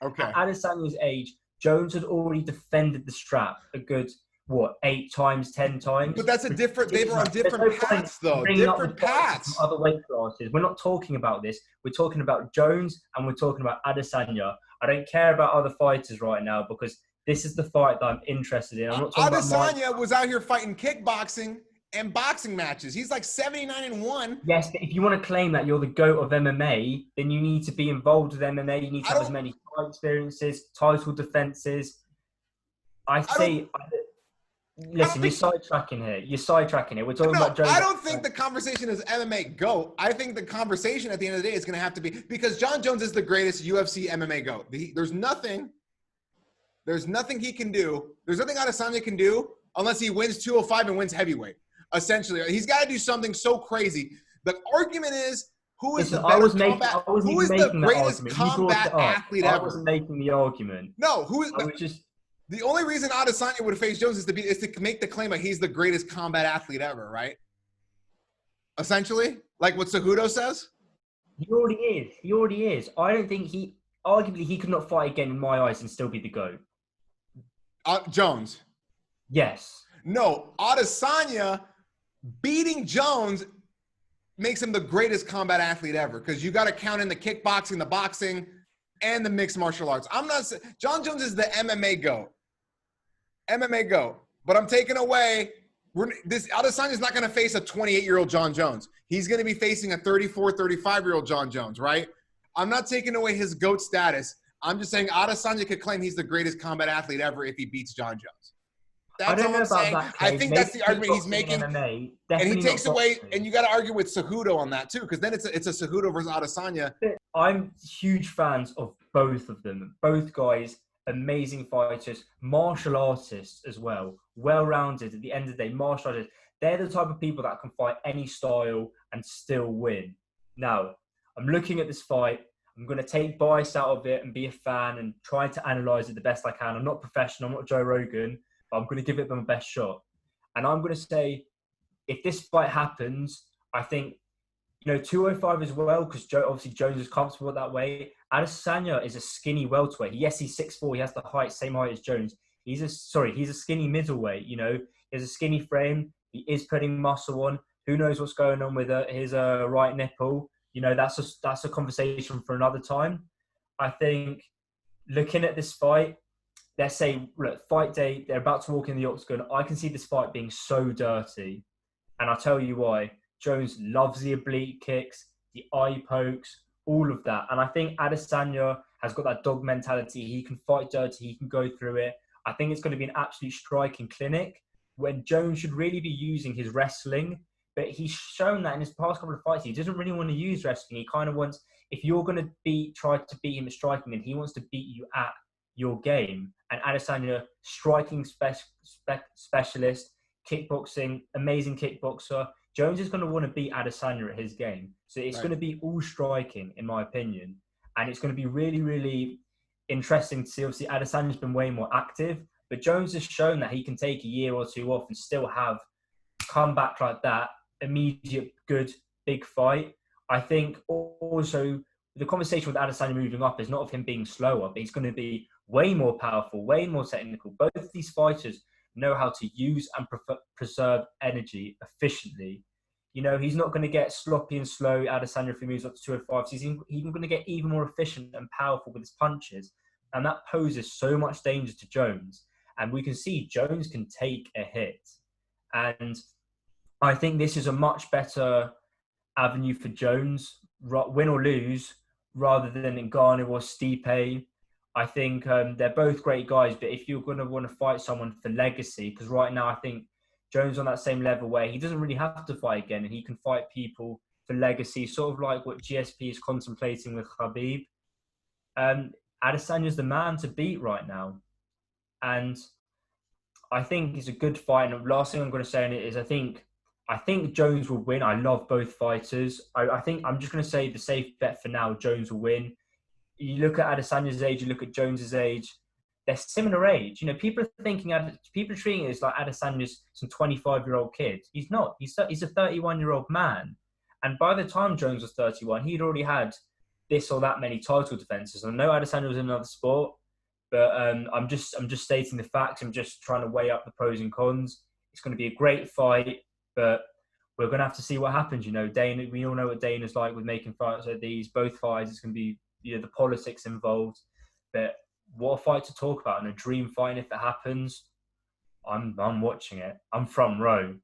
Okay. At Adesanya's age, Jones had already defended the strap a good, 8 times, 10 times. But that's a different, they were on different There's no paths, though. bringing up Different the fighters paths. from other weight classes. We're not talking about this. We're talking about Jones and we're talking about Adesanya. I don't care about other fighters right now because this is the fight that I'm interested in. I'm not talking Adesanya was out here fighting kickboxing and boxing matches. He's like 79-1. Yes, but if you want to claim that you're the GOAT of MMA, then you need to be involved with MMA. You need to have as many fight experiences, title defenses. Listen, you're sidetracking here. We're talking about Jones. I don't think the conversation is MMA GOAT. I think the conversation at the end of the day is going to have to be, because Jon Jones is the greatest UFC MMA GOAT. There's nothing he can do. There's nothing Adesanya can do unless he wins 205 and wins heavyweight. Essentially, he's got to do something so crazy. The argument is, who is the greatest combat athlete ever? I wasn't making the argument. No, the only reason Adesanya would face Jones is to make the claim that he's the greatest combat athlete ever, right? Essentially, like what Cejudo says. He already is. I don't think arguably he could not fight again in my eyes and still be the GOAT. Jones. Yes. No, Adesanya beating Jones makes him the greatest combat athlete ever, because you got to count in the kickboxing, the boxing, and the mixed martial arts. Jon Jones is the MMA GOAT. But I'm taking away, Adesanya is not going to face a 28-year-old Jon Jones. He's going to be facing a 34, 35-year-old Jon Jones, right? I'm not taking away his GOAT status. I'm just saying Adesanya could claim he's the greatest combat athlete ever if he beats Jon Jones. That's all I'm saying. I think that's the argument he's making. MMA, and he takes away, and you got to argue with Cejudo on that too, because then it's a Cejudo versus Adesanya. I'm huge fans of both of them. Both guys, amazing fighters, martial artists as well, well-rounded. At the end of the day, martial artists. They're the type of people that can fight any style and still win. Now, I'm looking at this fight. I'm going to take bias out of it and be a fan and try to analyze it the best I can. I'm not professional. I'm not Joe Rogan. I'm going to give it my best shot. And I'm going to say, if this fight happens, I think, 205 as well, because obviously Jones is comfortable at that weight. Adesanya is a skinny welterweight. Yes, he's 6'4". He has the same height as Jones. He's a skinny middleweight, He has a skinny frame. He is putting muscle on. Who knows what's going on with his right nipple? That's a conversation for another time. I think looking at this fight, let's say, look, fight day, they're about to walk in the octagon. I can see this fight being so dirty. And I'll tell you why. Jones loves the oblique kicks, the eye pokes, all of that. And I think Adesanya has got that dog mentality. He can fight dirty. He can go through it. I think it's going to be an absolute striking clinic when Jones should really be using his wrestling. But he's shown that in his past couple of fights, he doesn't really want to use wrestling. He kind of wants, if you're going to try to beat him at striking, then he wants to beat you at your game. And Adesanya, striking specialist, kickboxing, amazing kickboxer. Jones is going to want to beat Adesanya at his game. So it's going to be all striking, in my opinion. And it's going to be really, really interesting to see. Obviously, Adesanya's been way more active, but Jones has shown that he can take a year or two off and still have come back like that, immediate, good, big fight. I think also the conversation with Adesanya moving up is not of him being slower, but he's going to be way more powerful, way more technical. Both of these fighters know how to use and preserve energy efficiently. He's not going to get sloppy and slow, Adesanya, if he moves up to 205. So he's going to get even more efficient and powerful with his punches. And that poses so much danger to Jones. And we can see Jones can take a hit. And I think this is a much better avenue for Jones, win or lose, rather than Ngannou or Stipe. I think they're both great guys, but if you're going to want to fight someone for legacy, because right now I think Jones on that same level where he doesn't really have to fight again and he can fight people for legacy, sort of like what GSP is contemplating with Khabib. Adesanya's the man to beat right now. And I think it's a good fight. And the last thing I'm going to say on it is I think Jones will win. I love both fighters. I think I'm just going to say the safe bet for now, Jones will win. You look at Adesanya's age, you look at Jones's age, they're similar age. People are treating it as like Adesanya's some 25-year-old kid. He's not. He's a 31-year-old man. And by the time Jones was 31, he'd already had this or that many title defenses. I know Adesanya was in another sport, but I'm just stating the facts. I'm just trying to weigh up the pros and cons. It's going to be a great fight, but we're going to have to see what happens. You know, Dana. We all know what Dana's like with making fights like these. Both fights, it's going to be the politics involved. But what a fight to talk about, and a dream fight if it happens. I'm watching it. I'm front row.